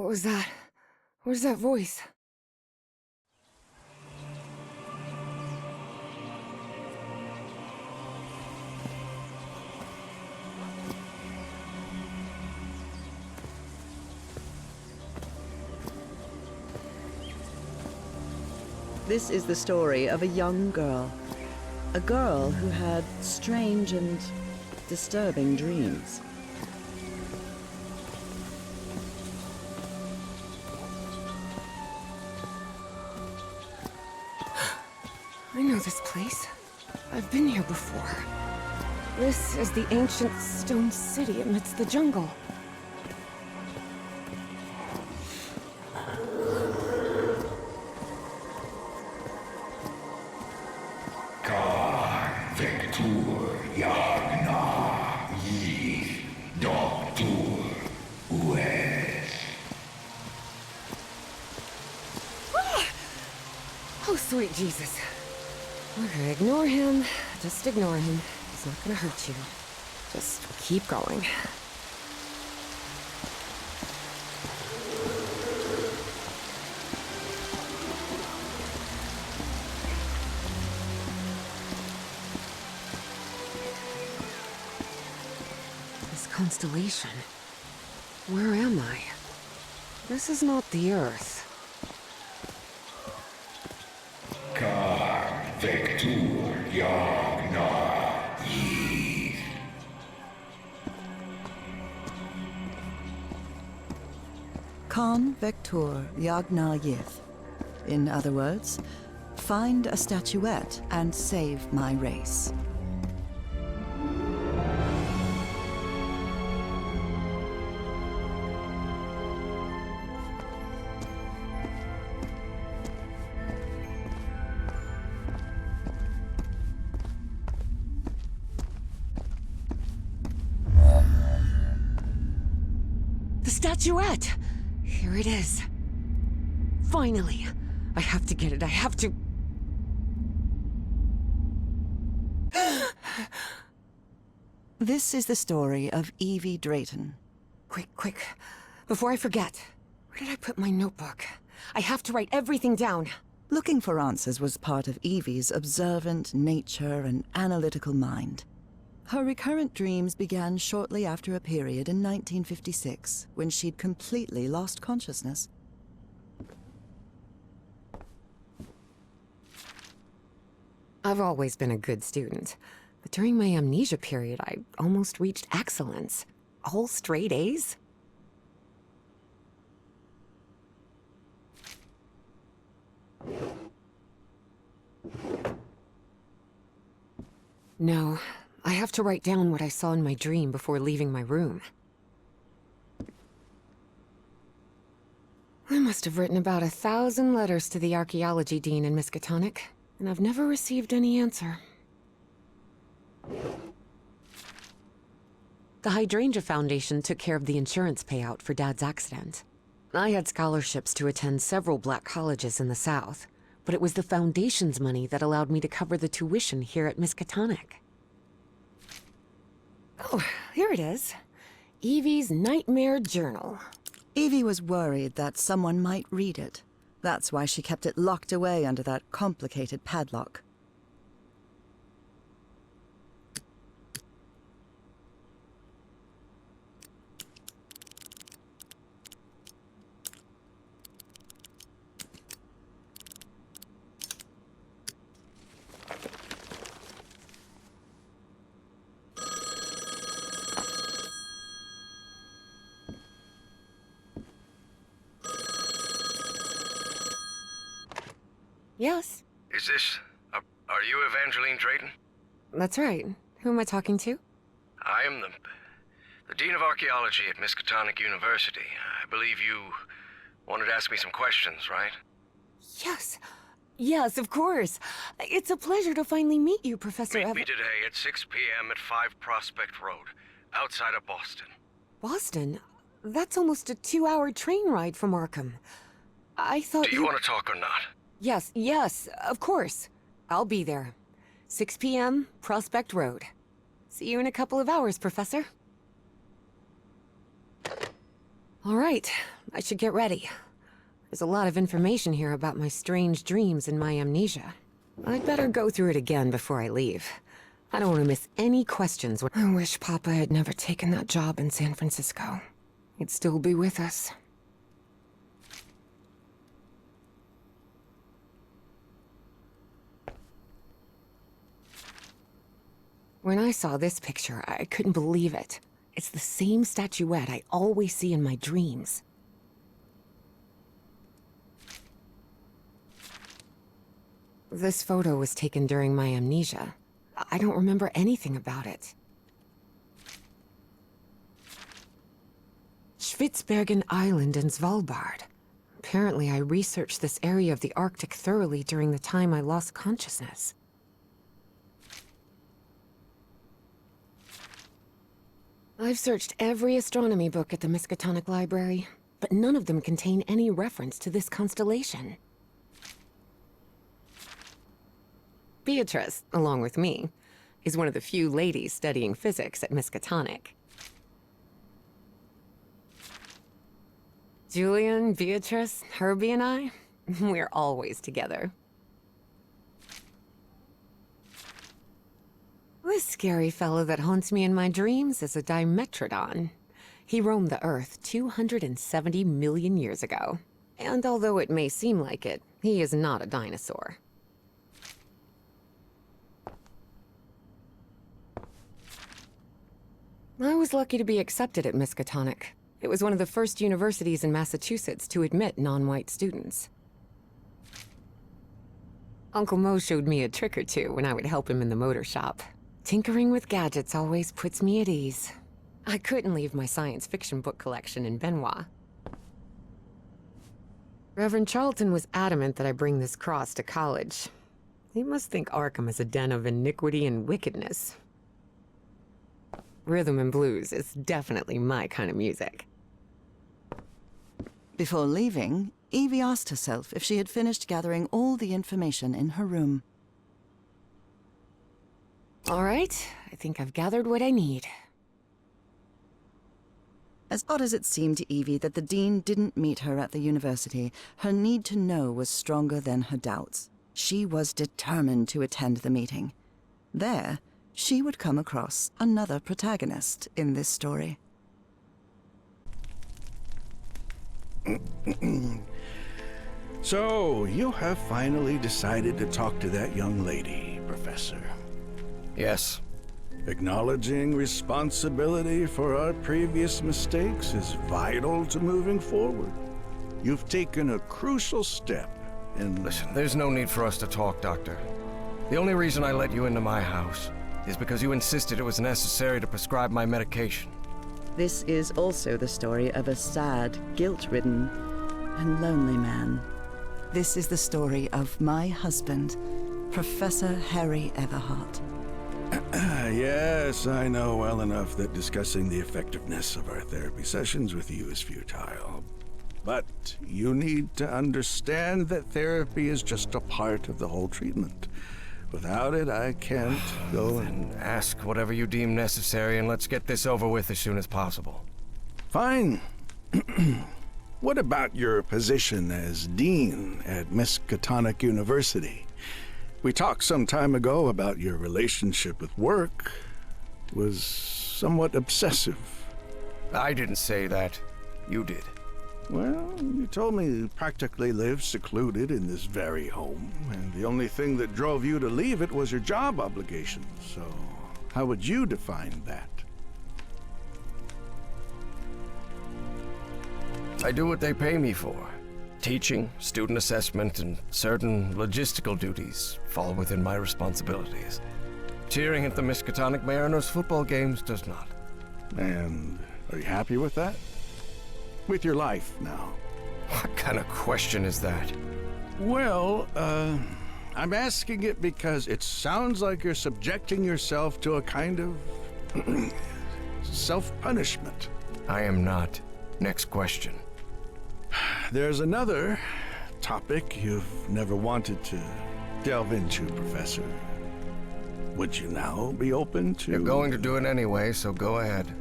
What was that? Where's that voice? This is the story of a young girl. A girl who had strange and disturbing dreams. I know this place. I've been here before. This is the ancient stone city amidst the jungle. Oh, sweet Jesus. Okay, ignore him. Just ignore him. He's not gonna hurt you. Just keep going. This constellation. Where am I? This is not the Earth. Kan Vector Yagna Yith. In other words, find a statuette and save my race. The statuette! Here it is. Finally! I have to get it, I have to... This is the story of Evie Drayton. Quick. Before I forget. Where did I put my notebook? I have to write everything down. Looking for answers was part of Evie's observant nature and analytical mind. Her recurrent dreams began shortly after a period in 1956, when she'd completely lost consciousness. I've always been a good student, but during my amnesia period, I almost reached excellence. All straight A's? No. I have to write down what I saw in my dream before leaving my room. I must have written about 1,000 letters to the archaeology dean in Miskatonic, and I've never received any answer. The Hydrangea Foundation took care of the insurance payout for Dad's accident. I had scholarships to attend several black colleges in the South, but it was the Foundation's money that allowed me to cover the tuition here at Miskatonic. Oh, here it is. Evie's Nightmare Journal. Evie was worried that someone might read it. That's why she kept it locked away under that complicated padlock. Yes, Is this... are you Evangeline Drayton? that's right. Who am I talking to? I am the Dean of Archaeology at Miskatonic University. I believe you wanted to ask me some questions, right? Yes, of course. It's a pleasure to finally meet you, Professor Meet me today at 6 p.m. at 5 Prospect Road, outside of Boston. Boston? That's almost a 2-hour train ride from Arkham. I thought Do you want to talk or not? Yes, of course. I'll be there. 6 p.m., Prospect Road. See you in a couple of hours, Professor. All right, I should get ready. There's a lot of information here about my strange dreams and my amnesia. I'd better go through it again before I leave. I don't want to miss any questions. I wish Papa had never taken that job in San Francisco. He'd still be with us. When I saw this picture, I couldn't believe it. It's the same statuette I always see in my dreams. This photo was taken during my amnesia. I don't remember anything about it. Spitsbergen Island in Svalbard. Apparently, I researched this area of the Arctic thoroughly during the time I lost consciousness. I've searched every astronomy book at the Miskatonic Library, but none of them contain any reference to this constellation. Beatrice, along with me, is one of the few ladies studying physics at Miskatonic. Julian, Beatrice, Herbie, and I, we're always together. This scary fellow that haunts me in my dreams is a Dimetrodon. He roamed the Earth 270 million years ago. And although it may seem like it, he is not a dinosaur. I was lucky to be accepted at Miskatonic. It was one of the first universities in Massachusetts to admit non-white students. Uncle Mo showed me a trick or two when I would help him in the motor shop. Tinkering with gadgets always puts me at ease. I couldn't leave my science fiction book collection in Benoit. Reverend Charlton was adamant that I bring this cross to college. He must think Arkham is a den of iniquity and wickedness. Rhythm and blues is definitely my kind of music. Before leaving, Evie asked herself if she had finished gathering all the information in her room. All right, I think I've gathered what I need. As odd as it seemed to Evie that the dean didn't meet her at the university, her need to know was stronger than her doubts. She was determined to attend the meeting. There, she would come across another protagonist in this story. So, you have finally decided to talk to that young lady, Professor. Yes. Acknowledging responsibility for our previous mistakes is vital to moving forward. You've taken a crucial step in... Listen, there's no need for us to talk, Doctor. The only reason I let you into my house is because you insisted it was necessary to prescribe my medication. This is also the story of a sad, guilt-ridden, and lonely man. This is the story of my husband, Professor Harry Everhart. Yes, I know well enough that discussing the effectiveness of our therapy sessions with you is futile. But you need to understand that therapy is just a part of the whole treatment. Without it, I can't go and... Ask whatever you deem necessary and let's get this over with as soon as possible. Fine. What about your position as dean at Miskatonic University? We talked some time ago about your relationship with work. It was somewhat obsessive. I didn't say that. You did. Well, you told me you practically lived secluded in this very home, and the only thing that drove you to leave it was your job obligations. So, how would you define that? I do what they pay me for. Teaching, student assessment, and certain logistical duties fall within my responsibilities. Cheering at the Miskatonic Mariners football games does not. And are you happy with that? With your life now? What kind of question is that? Well, I'm asking it because it sounds like you're subjecting yourself to a kind of self-punishment. I am not. Next question. There's another topic you've never wanted to delve into, Professor. Would you now be open to... You're going to do it anyway, so go ahead.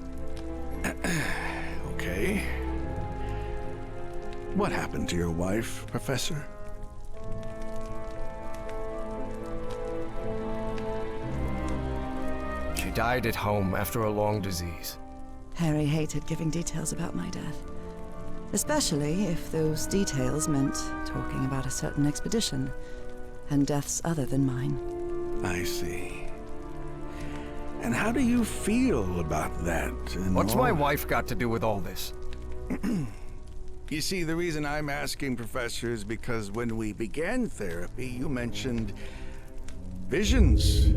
Okay. What happened to your wife, Professor? She died at home after a long disease. Harry hated giving details about my death. Especially if those details meant talking about a certain expedition, and deaths other than mine. I see. And how do you feel about that? What's my wife got to do with all this? You see, the reason I'm asking, Professor, is because when we began therapy, you mentioned visions.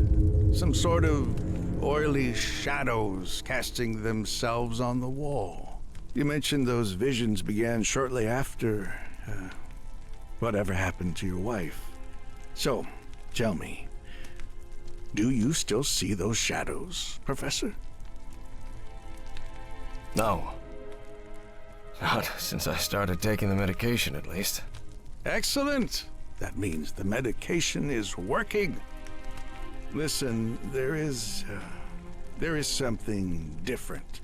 Some sort of oily shadows casting themselves on the wall. You mentioned those visions began shortly after whatever happened to your wife. So, tell me, do you still see those shadows, Professor? No. Not since I started taking the medication, at least. Excellent! That means the medication is working. Listen, there is something different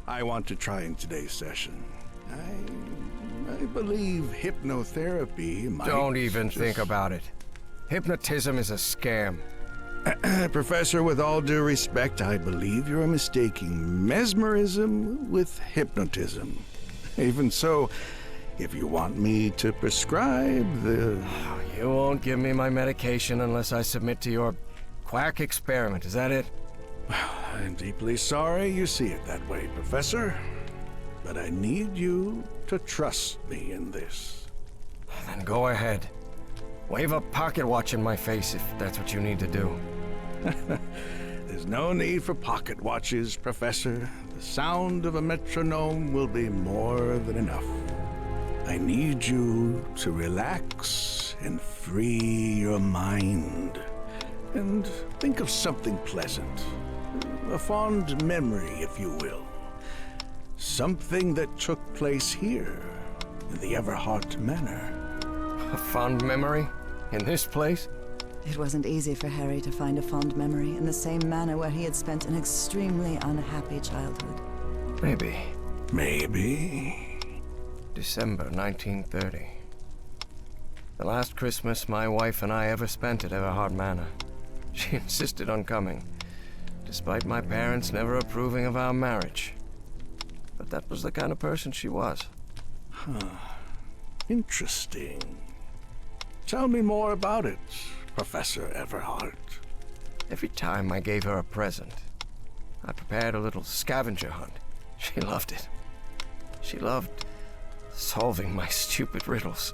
I want to try in today's session. I believe hypnotherapy might... Don't even think about it. Hypnotism is a scam. Professor, with all due respect, I believe you're mistaking mesmerism with hypnotism. Even so, if you want me to prescribe the... You won't give me my medication unless I submit to your quack experiment, is that it? I'm deeply sorry you see it that way, Professor. But I need you to trust me in this. Then go ahead. Wave a pocket watch in my face if that's what you need to do. There's no need for pocket watches, Professor. The sound of a metronome will be more than enough. I need you to relax and free your mind. And think of something pleasant. A fond memory, if you will. Something that took place here, in the Everhart Manor. A fond memory? In this place? It wasn't easy for Harry to find a fond memory in the same manor where he had spent an extremely unhappy childhood. Maybe. Maybe. December 1930. The last Christmas my wife and I ever spent at Everhart Manor. She insisted on coming, despite my parents never approving of our marriage. But that was the kind of person she was. Interesting. Tell me more about it, Professor Everhart. Every time I gave her a present, I prepared a little scavenger hunt. She loved it. She loved solving my stupid riddles.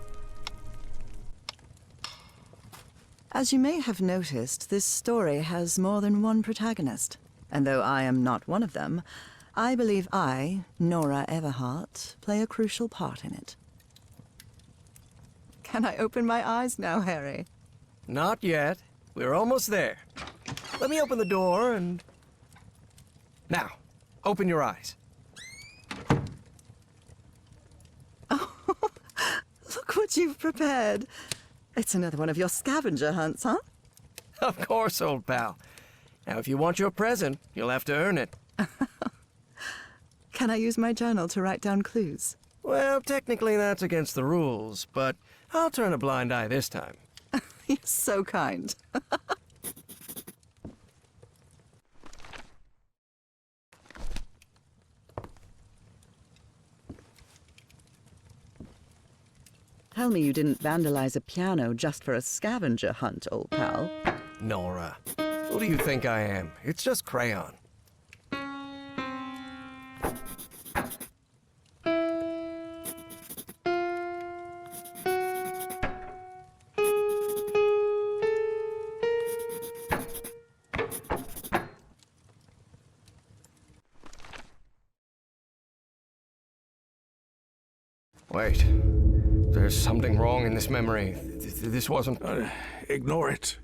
As you may have noticed, this story has more than one protagonist. And though I am not one of them, I believe I, Nora Everhart, play a crucial part in it. Can I open my eyes now, Harry? Not yet. We're almost there. Let me open the door and... Now, open your eyes. Look what you've prepared. It's another one of your scavenger hunts, huh? Of course, old pal. Now, if you want your present, you'll have to earn it. Can I use my journal to write down clues? Well, technically that's against the rules, but I'll turn a blind eye this time. You're so kind. Tell me you didn't vandalize a piano just for a scavenger hunt, old pal. Nora, who do you think I am? It's just crayon. Wait. There's something wrong in this memory. This wasn't... Ignore it.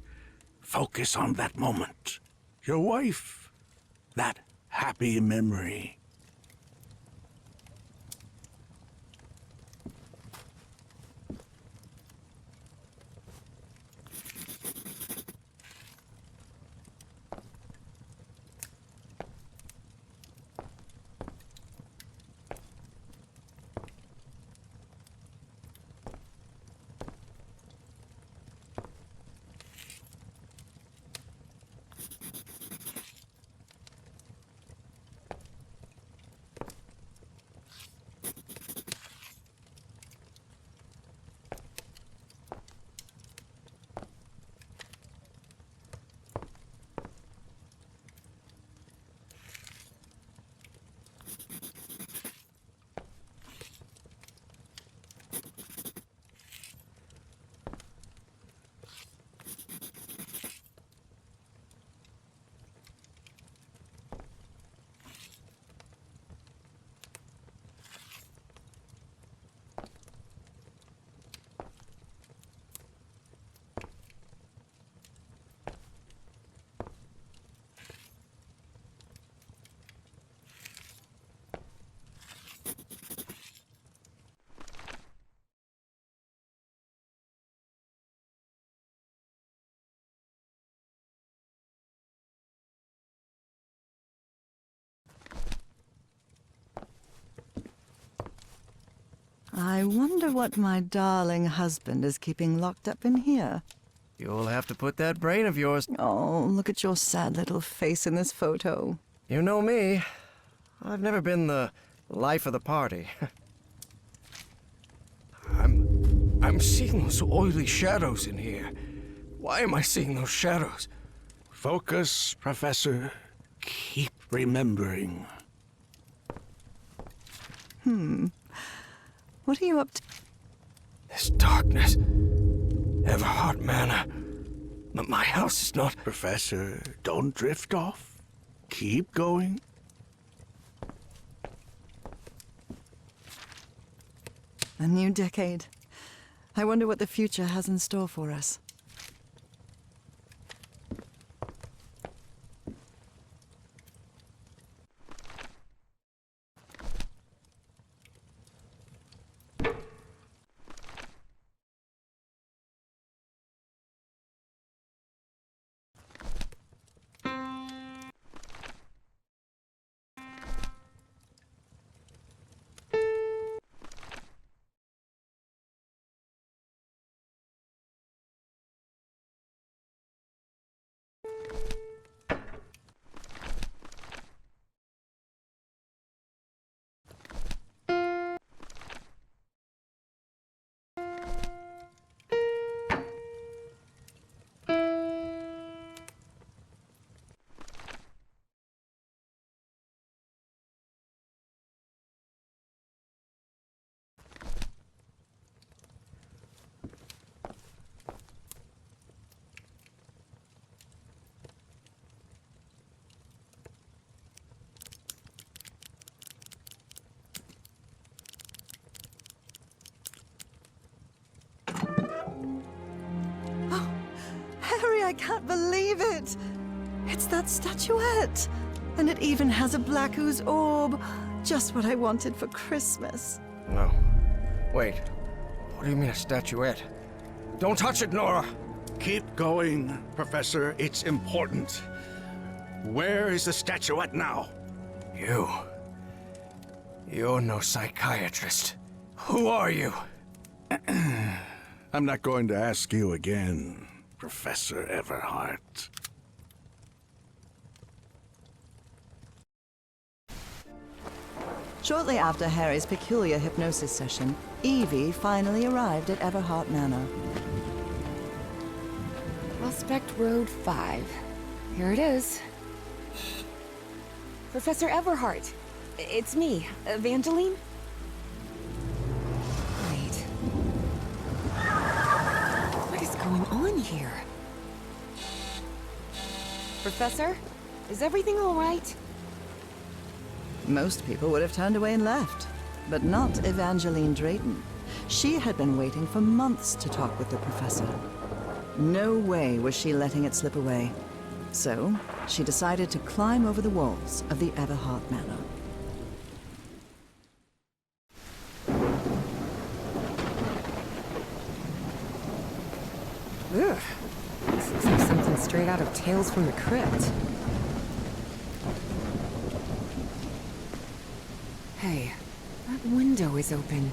Focus on that moment. Your wife. That happy memory. I wonder what my darling husband is keeping locked up in here. You'll have to put that brain of yours. Oh, look at your sad little face in this photo. You know me. I've never been the life of the party. I'm seeing those oily shadows in here. Why am I seeing those shadows? Focus, Professor. Keep remembering. What are you up to? This darkness. Everhart Manor. My house is not... Professor, don't drift off. Keep going. A new decade. I wonder what the future has in store for us. Harry, I can't believe it! It's that statuette! And it even has a black ooze orb. Just what I wanted for Christmas. No. Wait. What do you mean a statuette? Don't touch it, Nora! Keep going, Professor. It's important. Where is the statuette now? You're no psychiatrist. Who are you? I'm not going to ask you again, Professor Everhart. Shortly after Harry's peculiar hypnosis session, Evie finally arrived at Everhart Manor. Prospect Road 5. Here it is. Professor Everhart. It's me, Evangeline. Wait. What is going on here? Professor? Is everything all right? Most people would have turned away and left, but not Evangeline Drayton. She had been waiting for months to talk with the professor. No way was she letting it slip away. So, she decided to climb over the walls of the Everhart Manor. Ugh. This looks like something straight out of Tales from the Crypt. Hey, that window is open.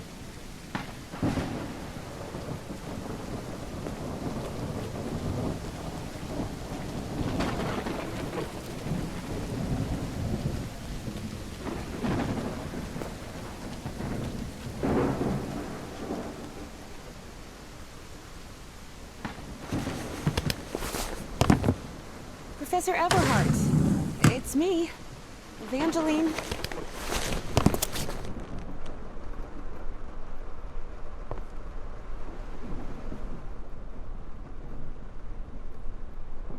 Professor Everhart. It's me, Evangeline.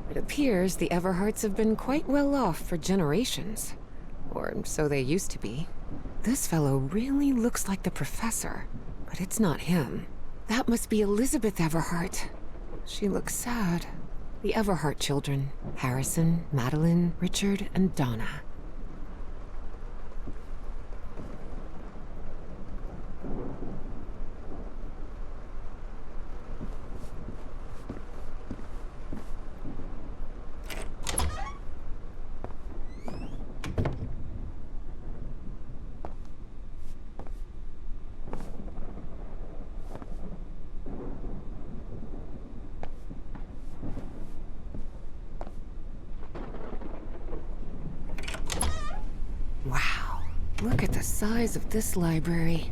It appears the Everharts have been quite well off for generations. Or so they used to be. This fellow really looks like the professor, but it's not him. That must be Elizabeth Everhart. She looks sad. The Everhart children, Harrison, Madeline, Richard, and Donna. size of this library.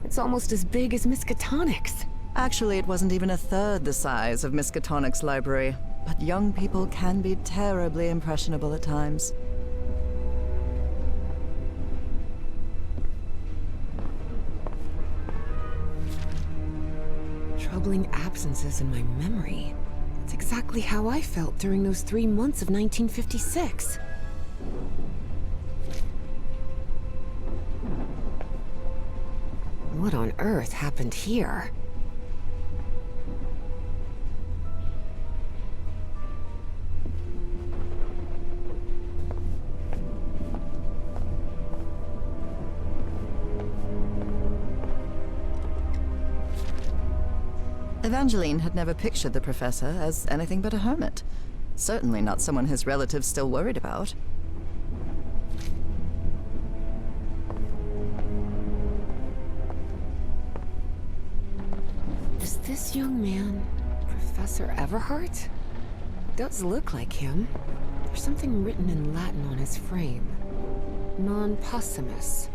It's almost as big as Miskatonic's. Actually, it wasn't even a third the size of Miskatonic's library, but young people can be terribly impressionable at times. Troubling absences in my memory. It's exactly how I felt during those 3 months of 1956. What on earth happened here? Evangeline had never pictured the professor as anything but a hermit. Certainly not someone his relatives still worried about. Is this young man Professor Everhart? It does look like him. There's something written in Latin on his frame. Non possumus.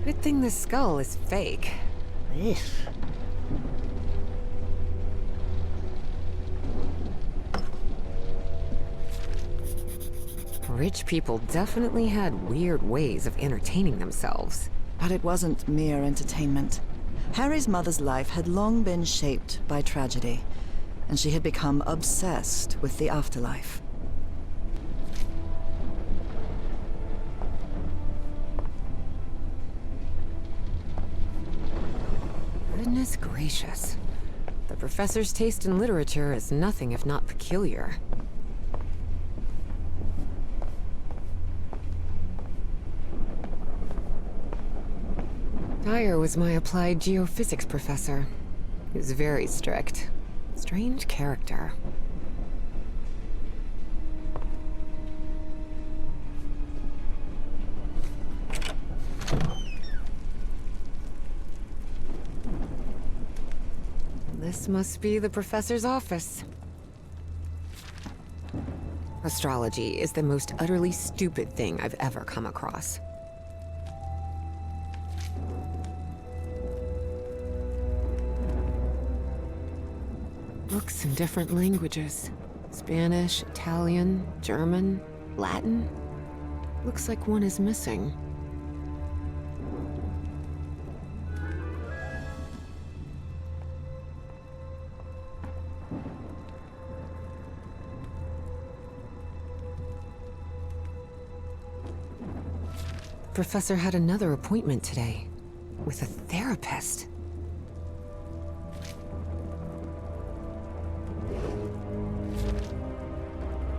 Good thing the skull is fake. Ugh. Rich people definitely had weird ways of entertaining themselves. But it wasn't mere entertainment. Harry's mother's life had long been shaped by tragedy, and she had become obsessed with the afterlife. Goodness gracious. The professor's taste in literature is nothing if not peculiar. Dyer was my applied geophysics professor. He was very strict. Strange character. This must be the professor's office. Astrology is the most utterly stupid thing I've ever come across. Books in different languages. Spanish, Italian, German, Latin. Looks like one is missing. Professor had another appointment today with a therapist.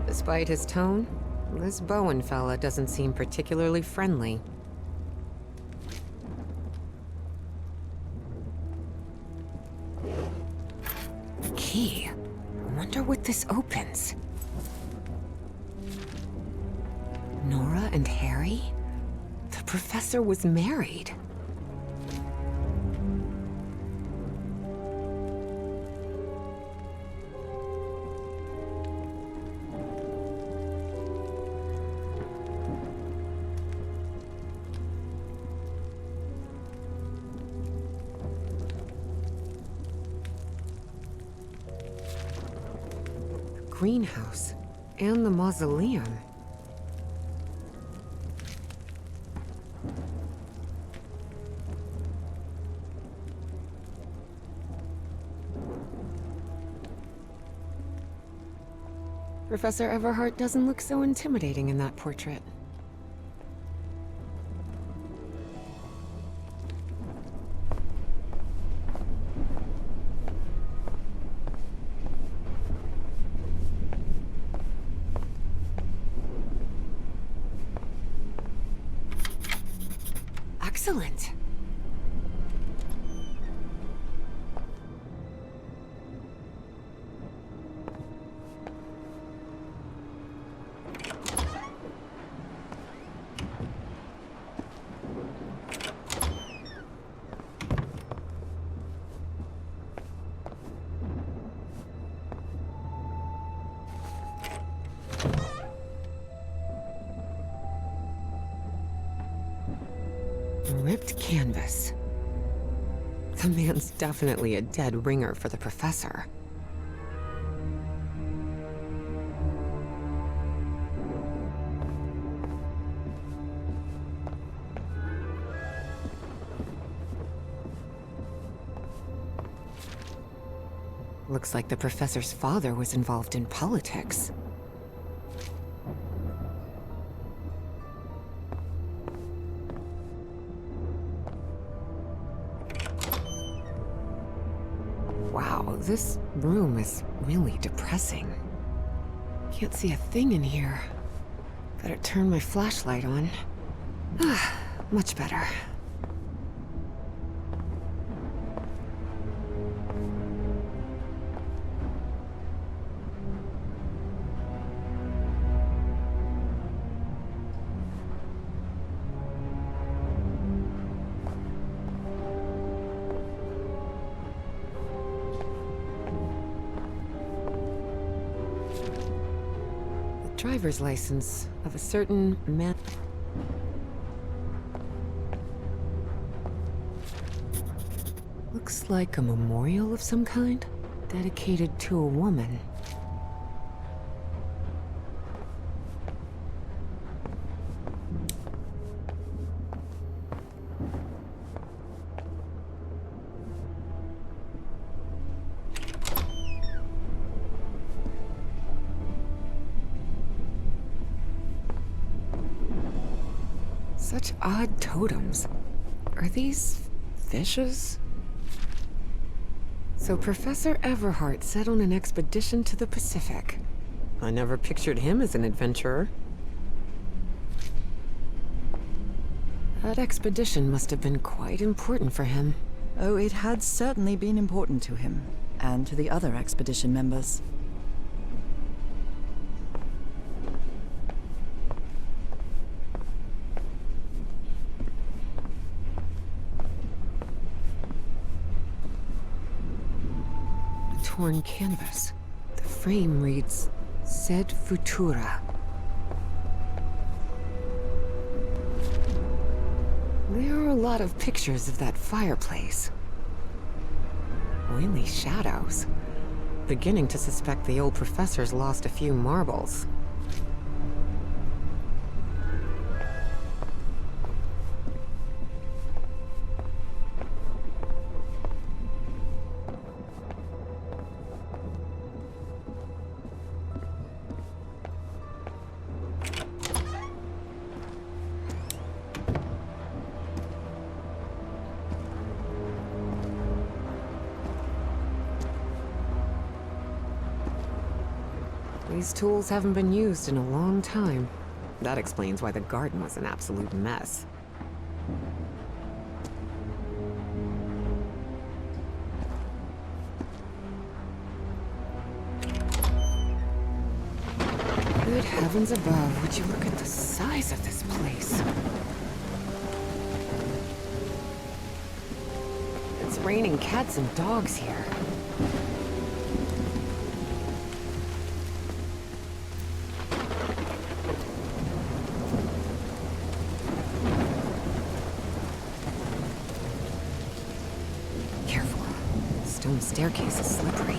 Despite his tone, this Bowen fella doesn't seem particularly friendly. A key. I wonder what this opens. Nora and Harry? The professor was married. Greenhouse and the mausoleum. Professor Everhart doesn't look so intimidating in that portrait. Excellent. Ripped canvas. The man's definitely a dead ringer for the professor. Looks like the professor's father was involved in politics. Wow, this room is really depressing. Can't see a thing in here. Better turn my flashlight on. Much better. Driver's license of a certain man. Looks like a memorial of some kind, dedicated to a woman. Such odd totems. Are these fishes? So Professor Everhart set on an expedition to the Pacific. I never pictured him as an adventurer. That expedition must have been quite important for him. Oh, it had certainly been important to him, and to the other expedition members. Torn canvas. The frame reads, Sed Futura. There are a lot of pictures of that fireplace. Oily shadows. Beginning to suspect the old professor's lost a few marbles. These tools haven't been used in a long time. That explains why the garden was an absolute mess. Good heavens above, would you look at the size of this place? It's raining cats and dogs here. Careful. The stone staircase is slippery.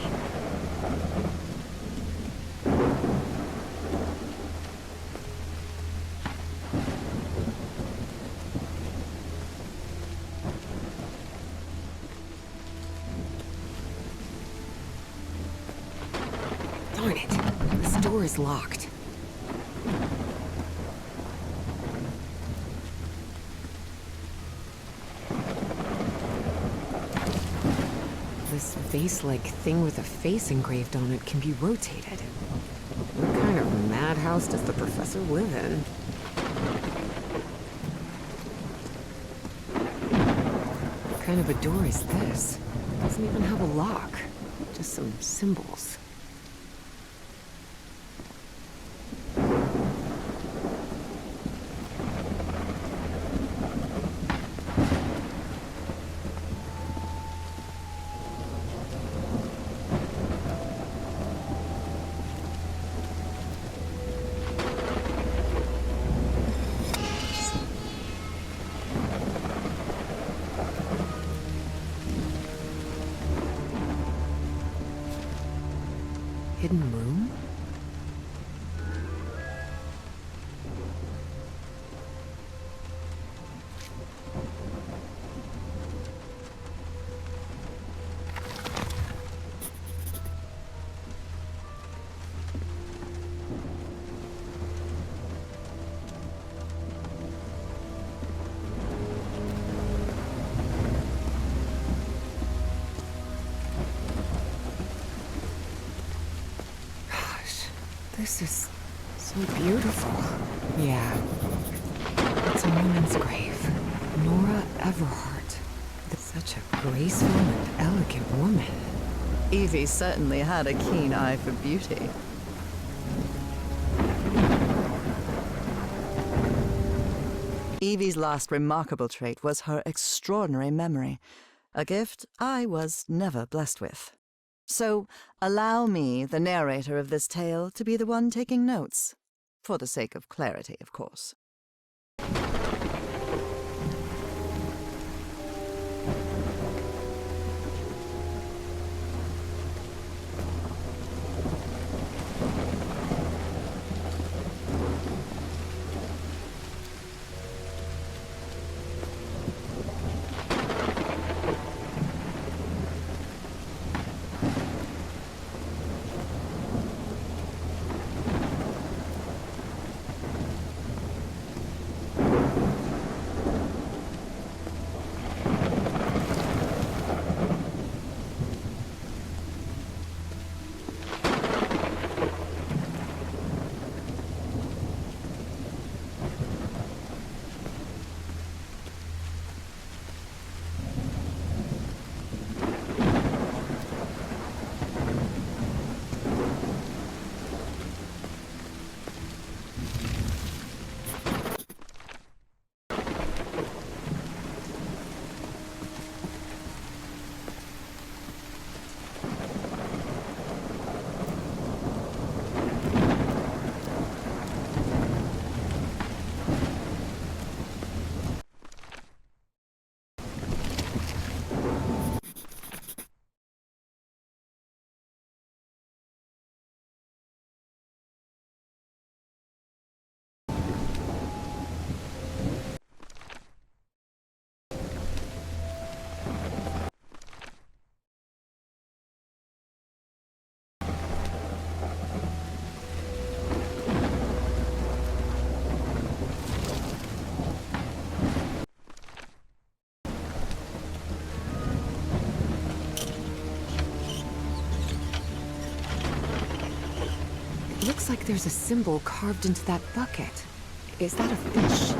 Darn it. This door is locked. This vase-like thing with a face engraved on it can be rotated. What kind of madhouse does the professor live in? What kind of a door is this? It doesn't even have a lock. Just some symbols. This is so beautiful. Yeah. It's a woman's grave. Nora Everhart. Such a graceful and elegant woman. Evie certainly had a keen eye for beauty. Evie's last remarkable trait was her extraordinary memory, a gift I was never blessed with. So allow me, the narrator of this tale, to be the one taking notes. For the sake of clarity, of course. Looks like there's a symbol carved into that bucket. Is that a fish?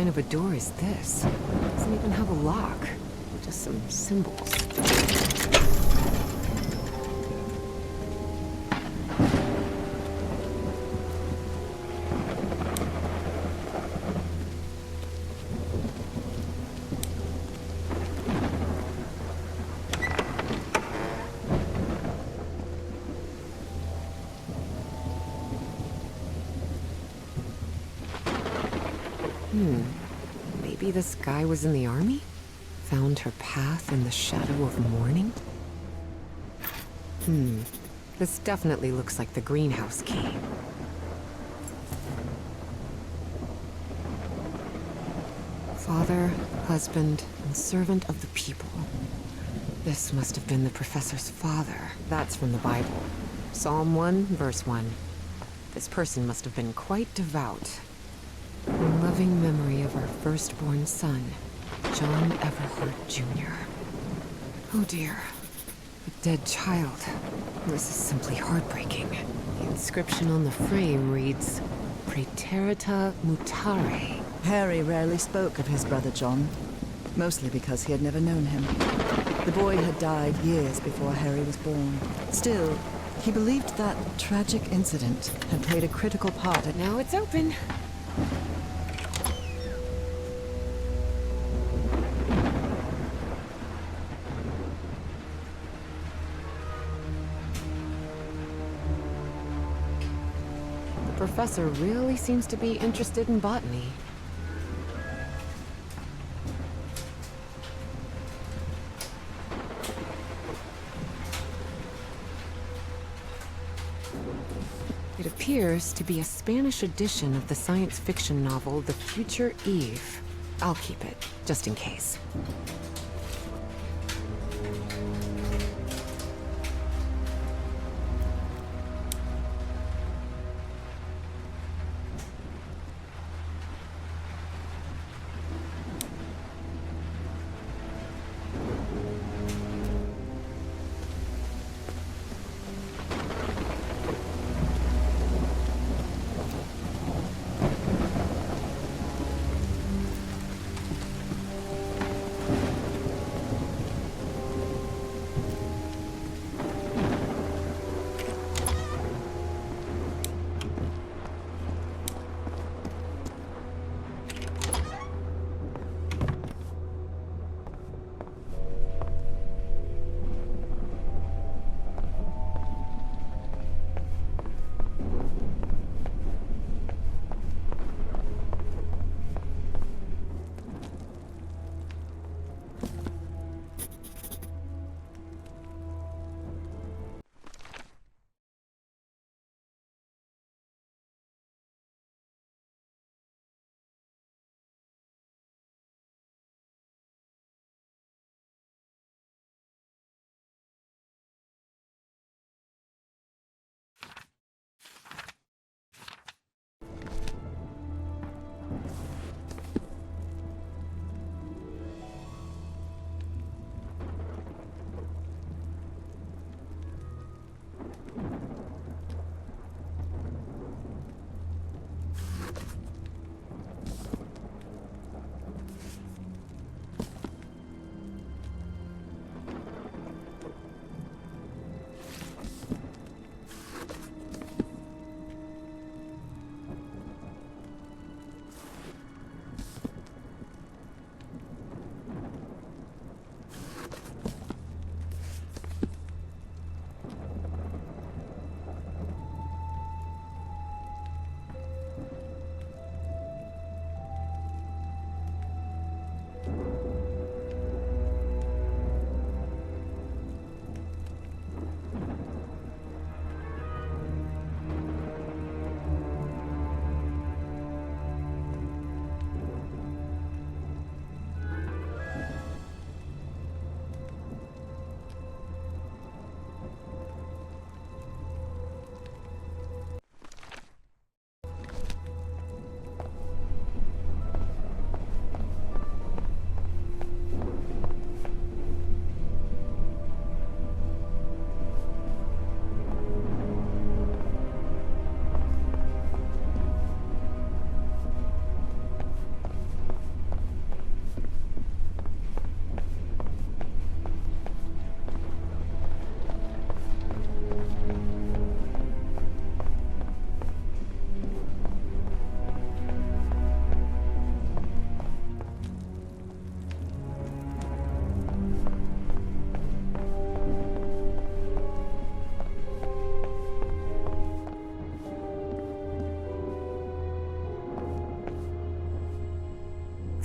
kind of a door is this? It doesn't even have a lock. Just some symbols. Maybe this guy was in the army? Found her path in the shadow of morning? This definitely looks like the greenhouse key. Father, husband, and servant of the people. This must have been the professor's father. That's from the Bible. Psalm 1, verse 1. This person must have been quite devout. In loving memory of our firstborn son, John Everhart Jr. Oh dear. A dead child. This is simply heartbreaking. The inscription on the frame reads, Praeterita Mutare. Harry rarely spoke of his brother John, mostly because he had never known him. The boy had died years before Harry was born. Still, he believed that tragic incident had played a critical part in... Now it's open. The professor really seems to be interested in botany. It appears to be a Spanish edition of the science fiction novel The Future Eve. I'll keep it, just in case.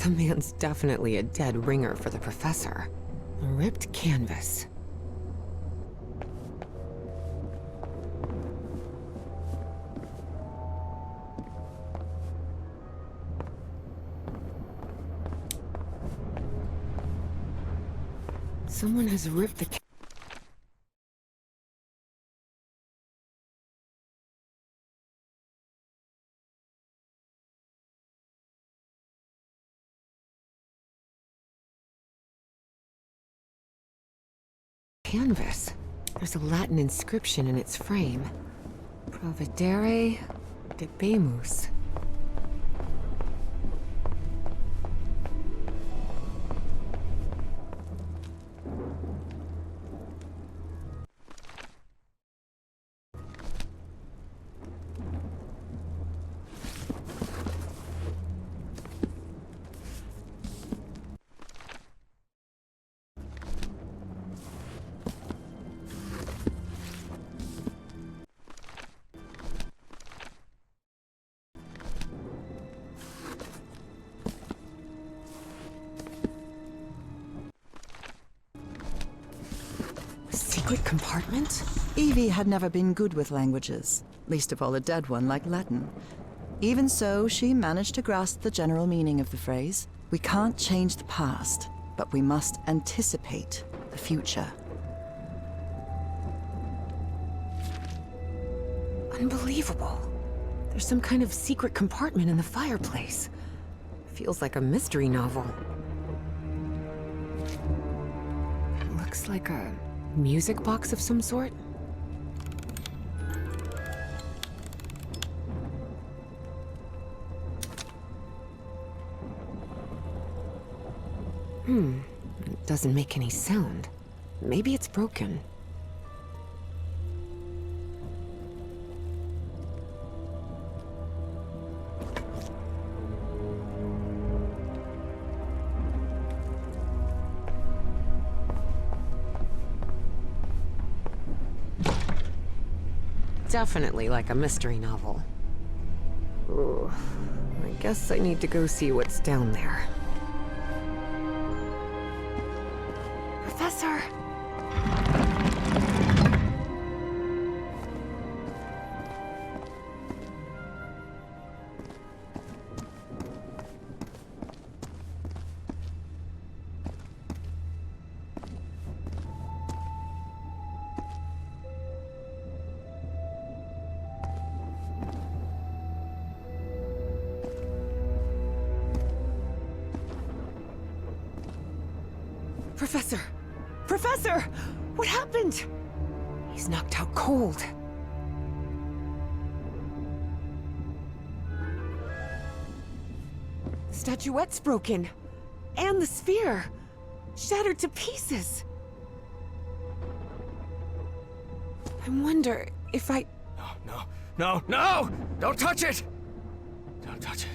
The man's definitely a dead ringer for the professor. A ripped canvas. Someone has ripped the canvas. There's a Latin inscription in its frame. Providere debemus. Secret compartment? Evie had never been good with languages, least of all a dead one like Latin. Even so, she managed to grasp the general meaning of the phrase. We can't change the past, but we must anticipate the future. Unbelievable. There's some kind of secret compartment in the fireplace. Feels like a mystery novel. Looks like a music box of some sort. It doesn't make any sound. Maybe it's broken. Definitely like a mystery novel. Ooh, I guess I need to go see what's down there. Professor! Professor! Professor! What happened? He's knocked out cold. The statuette's broken. And the sphere. Shattered to pieces. I wonder if I... No! Don't touch it! Don't touch it.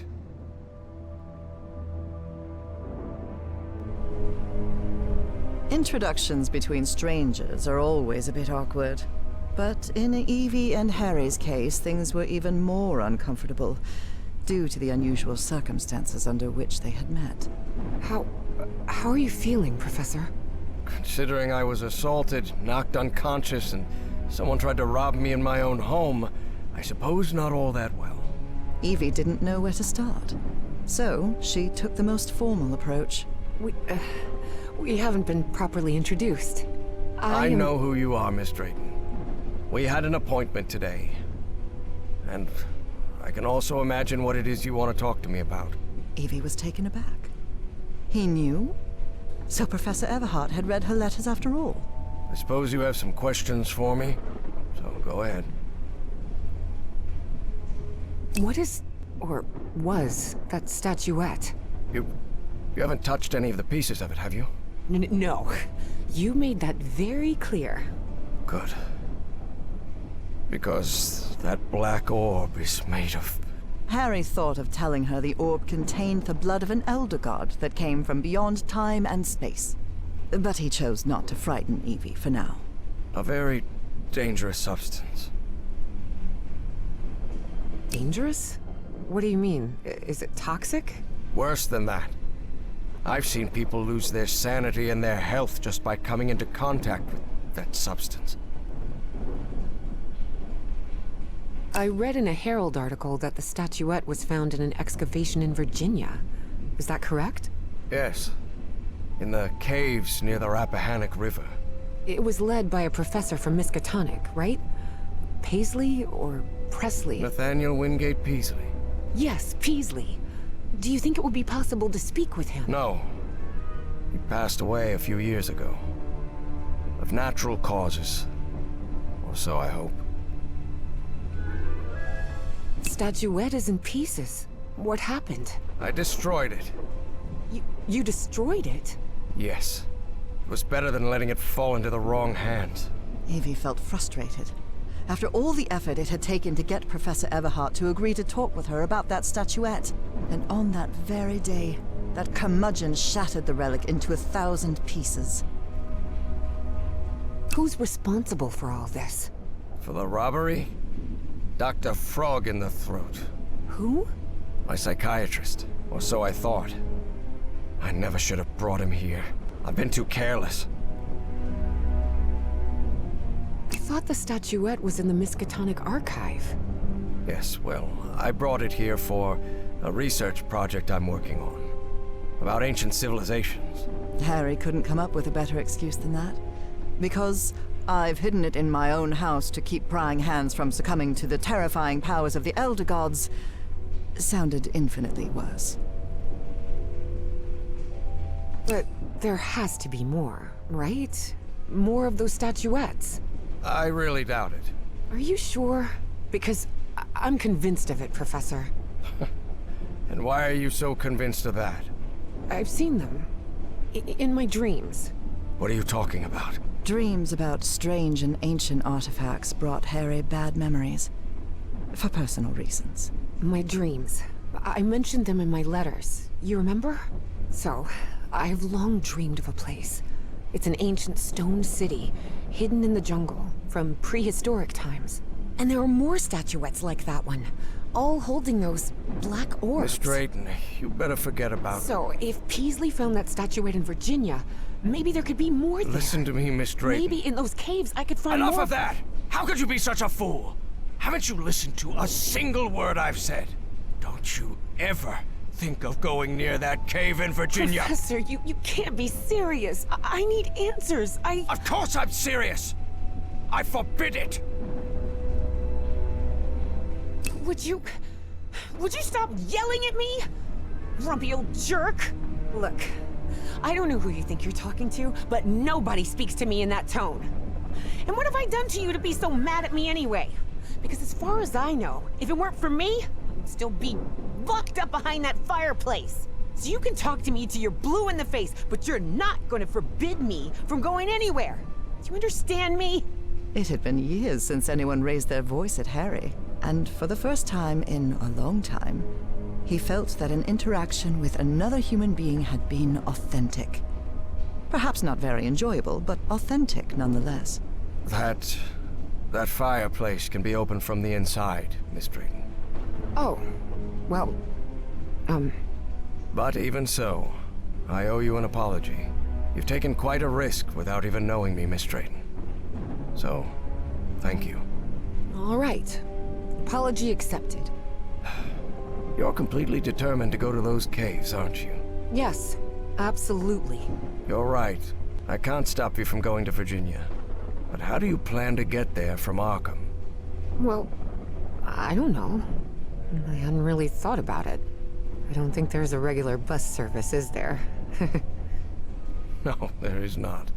Introductions between strangers are always a bit awkward. But in Evie and Harry's case, things were even more uncomfortable, due to the unusual circumstances under which they had met. How are you feeling, Professor? Considering I was assaulted, knocked unconscious, and someone tried to rob me in my own home, I suppose not all that well. Evie didn't know where to start. So, she took the most formal approach. We haven't been properly introduced. I know who you are, Miss Drayton. We had an appointment today. And I can also imagine what it is you want to talk to me about. Evie was taken aback. He knew? So Professor Everhart had read her letters after all? I suppose you have some questions for me, so go ahead. What is, or was, that statuette? You haven't touched any of the pieces of it, have you? No. You made that very clear. Good. Because that black orb is made of... Harry thought of telling her the orb contained the blood of an elder god that came from beyond time and space. But he chose not to frighten Evie for now. a very dangerous substance. Dangerous? What do you mean? Is it toxic? Worse than that. I've seen people lose their sanity and their health just by coming into contact with that substance. I read in a Herald article that the statuette was found in an excavation in Virginia. Is that correct? Yes. In the caves near the Rappahannock River. It was led by a professor from Miskatonic, right? Paisley or Presley? Nathaniel Wingate Peasley. Yes, Peasley. Do you think it would be possible to speak with him? No. He passed away a few years ago. Of natural causes. Or so I hope. Statuette is in pieces. What happened? I destroyed it. You destroyed it? Yes. It was better than letting it fall into the wrong hands. Evie felt frustrated. After all the effort it had taken to get Professor Everhart to agree to talk with her about that statuette. And on that very day, that curmudgeon shattered the relic into 1,000 pieces. Who's responsible for all this? For the robbery? Dr. Frog in the throat. Who? My psychiatrist. Or so I thought. I never should have brought him here. I've been too careless. I thought the statuette was in the Miskatonic archive. Yes, well, I brought it here for a research project I'm working on. About ancient civilizations. Harry couldn't come up with a better excuse than that. Because I've hidden it in my own house to keep prying hands from succumbing to the terrifying powers of the Elder Gods sounded infinitely worse. But there has to be more, right? More of those statuettes. I really doubt it. Are you sure? Because I'm convinced of it, Professor. And why are you so convinced of that? I've seen them. In my dreams. What are you talking about? Dreams about strange and ancient artifacts brought Harry bad memories. For personal reasons. My dreams. I mentioned them in my letters. You remember? So, I have long dreamed of a place. It's an ancient stone city, hidden in the jungle, from prehistoric times. And there are more statuettes like that one, all holding those black orbs. Miss Drayton, you better forget about... So, if Peasley found that statuette in Virginia, maybe there could be more there. Listen to me, Miss Drayton. Maybe in those caves I could find more... Enough of that! How could you be such a fool? Haven't you listened to a single word I've said? Don't you ever think of going near that cave in Virginia. Professor, you can't be serious. I need answers. Of course I'm serious! I forbid it! Would you stop yelling at me? Grumpy old jerk. Look, I don't know who you think you're talking to, but nobody speaks to me in that tone. And what have I done to you to be so mad at me anyway? Because as far as I know, if it weren't for me, I'd still be locked up behind that fireplace. So you can talk to me till you're blue in the face, but you're not going to forbid me from going anywhere. Do you understand me? It had been years since anyone raised their voice at Harry, and for the first time in a long time, he felt that an interaction with another human being had been authentic. Perhaps not very enjoyable, but authentic nonetheless. That fireplace can be opened from the inside, Miss Drayton. Oh, well, But even so, I owe you an apology. You've taken quite a risk without even knowing me, Miss Drayton. So, thank you. all right. Apology accepted. You're completely determined to go to those caves, aren't you? Yes, absolutely. You're right. I can't stop you from going to Virginia. But how do you plan to get there from Arkham? Well, I don't know. I hadn't really thought about it. I don't think there's a regular bus service, is there? No, there is not.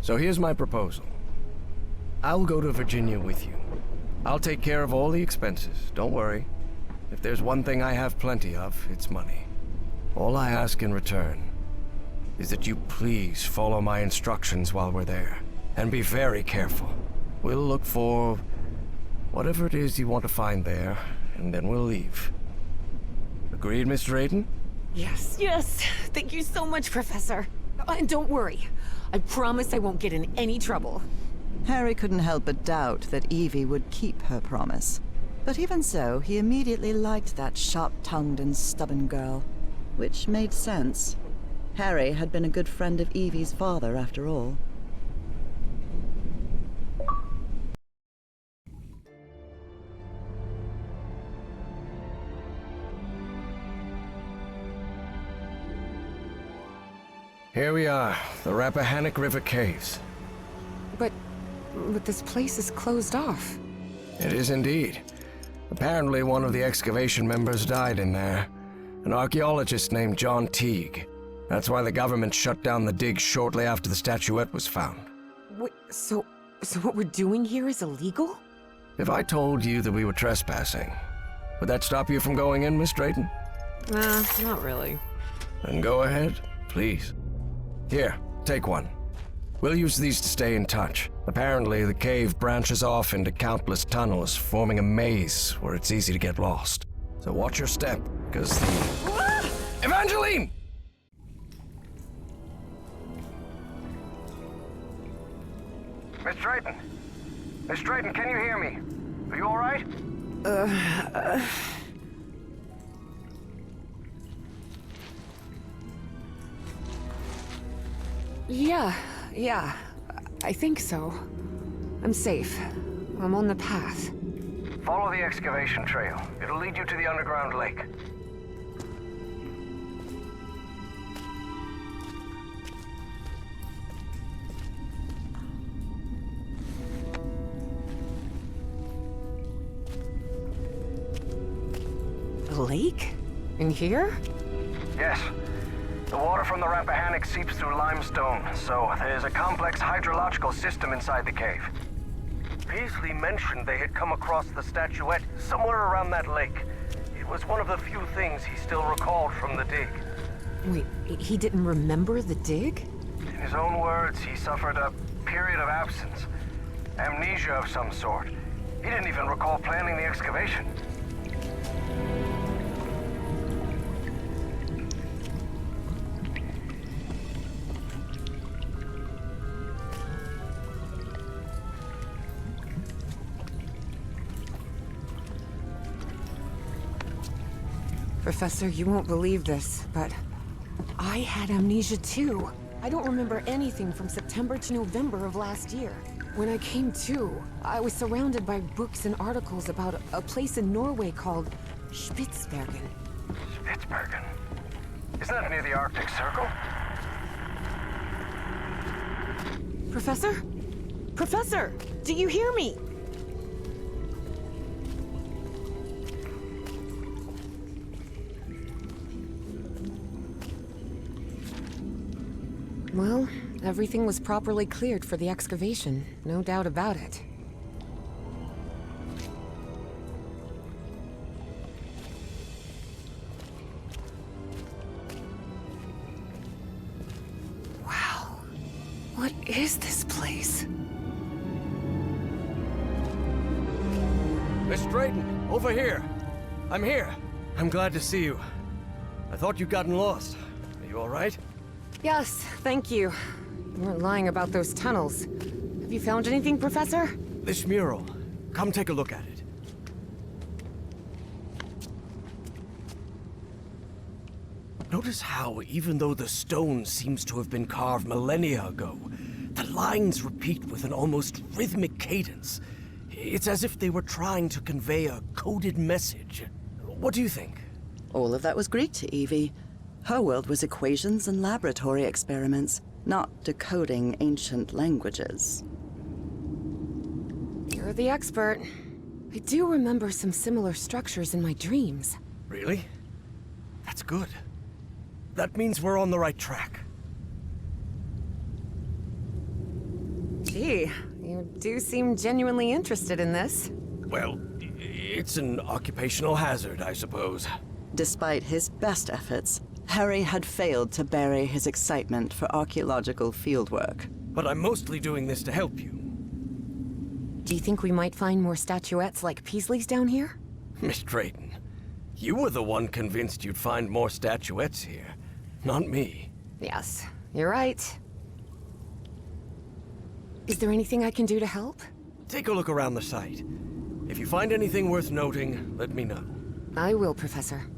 So here's my proposal. I'll go to Virginia with you. I'll take care of all the expenses, don't worry. If there's one thing I have plenty of, it's money. All I ask in return is that you please follow my instructions while we're there. And be very careful. We'll look for whatever it is you want to find there, and then we'll leave. Agreed, Miss Drayton? Yes, yes. Thank you so much, Professor. And don't worry. I promise I won't get in any trouble. Harry couldn't help but doubt that Evie would keep her promise. But even so, he immediately liked that sharp-tongued and stubborn girl. Which made sense. Harry had been a good friend of Evie's father, after all. Here we are, the Rappahannock River Caves. But this place is closed off. It is indeed. Apparently one of the excavation members died in there. An archaeologist named John Teague. That's why the government shut down the dig shortly after the statuette was found. Wait, so what we're doing here is illegal? If I told you that we were trespassing, would that stop you from going in, Miss Drayton? Not really. Then go ahead, please. Here, take one. We'll use these to stay in touch. Apparently, the cave branches off into countless tunnels, forming a maze where it's easy to get lost. So watch your step, because the... Evangeline! Miss Drayton! Miss Drayton, can you hear me? Are you all right? Yeah, I think so. I'm safe. I'm on the path. Follow the excavation trail. It'll lead you to the underground lake. A lake? In here? Yes. The water from the Rappahannock seeps through limestone, so there's a complex hydrological system inside the cave. Peasley mentioned they had come across the statuette somewhere around that lake. It was one of the few things he still recalled from the dig. Wait, he didn't remember the dig? In his own words, he suffered a period of absence. Amnesia of some sort. He didn't even recall planning the excavation. Professor, you won't believe this, but I had amnesia too. I don't remember anything from September to November of last year. When I came to, I was surrounded by books and articles about a place in Norway called Spitsbergen. Spitsbergen? Isn't that near the Arctic Circle? Professor? Professor! Do you hear me? Well, everything was properly cleared for the excavation, no doubt about it. Wow. What is this place? Miss Drayton, over here. I'm here. I'm glad to see you. I thought you'd gotten lost. Are you all right? Yes, thank you. You weren't lying about those tunnels. Have you found anything, Professor? This mural. Come take a look at it. Notice how, even though the stone seems to have been carved millennia ago, the lines repeat with an almost rhythmic cadence. It's as if they were trying to convey a coded message. What do you think? All of that was Greek to Evie. Her world was equations and laboratory experiments, not decoding ancient languages. You're the expert. I do remember some similar structures in my dreams. Really? That's good. That means we're on the right track. Gee, you do seem genuinely interested in this. Well, it's an occupational hazard, I suppose. Despite his best efforts, Harry had failed to bury his excitement for archaeological fieldwork. But I'm mostly doing this to help you. Do you think we might find more statuettes like Peasley's down here? Miss Drayton, you were the one convinced you'd find more statuettes here, not me. Yes, you're right. Is there anything I can do to help? Take a look around the site. If you find anything worth noting, let me know. I will, Professor.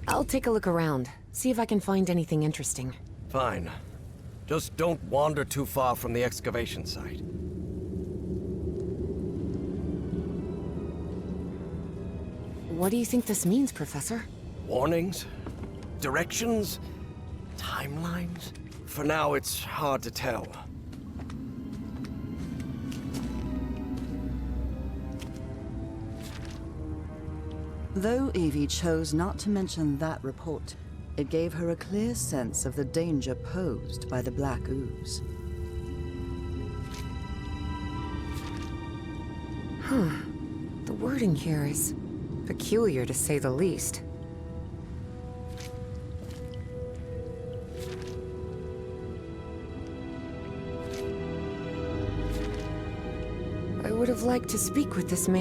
I'll take a look around. See if I can find anything interesting. Fine. Just don't wander too far from the excavation site. What do you think this means, Professor? Warnings? Directions? Timelines? For now, it's hard to tell. Though Evie chose not to mention that report, it gave her a clear sense of the danger posed by the Black Ooze. The wording here is peculiar, to say the least. I would have liked to speak with this man.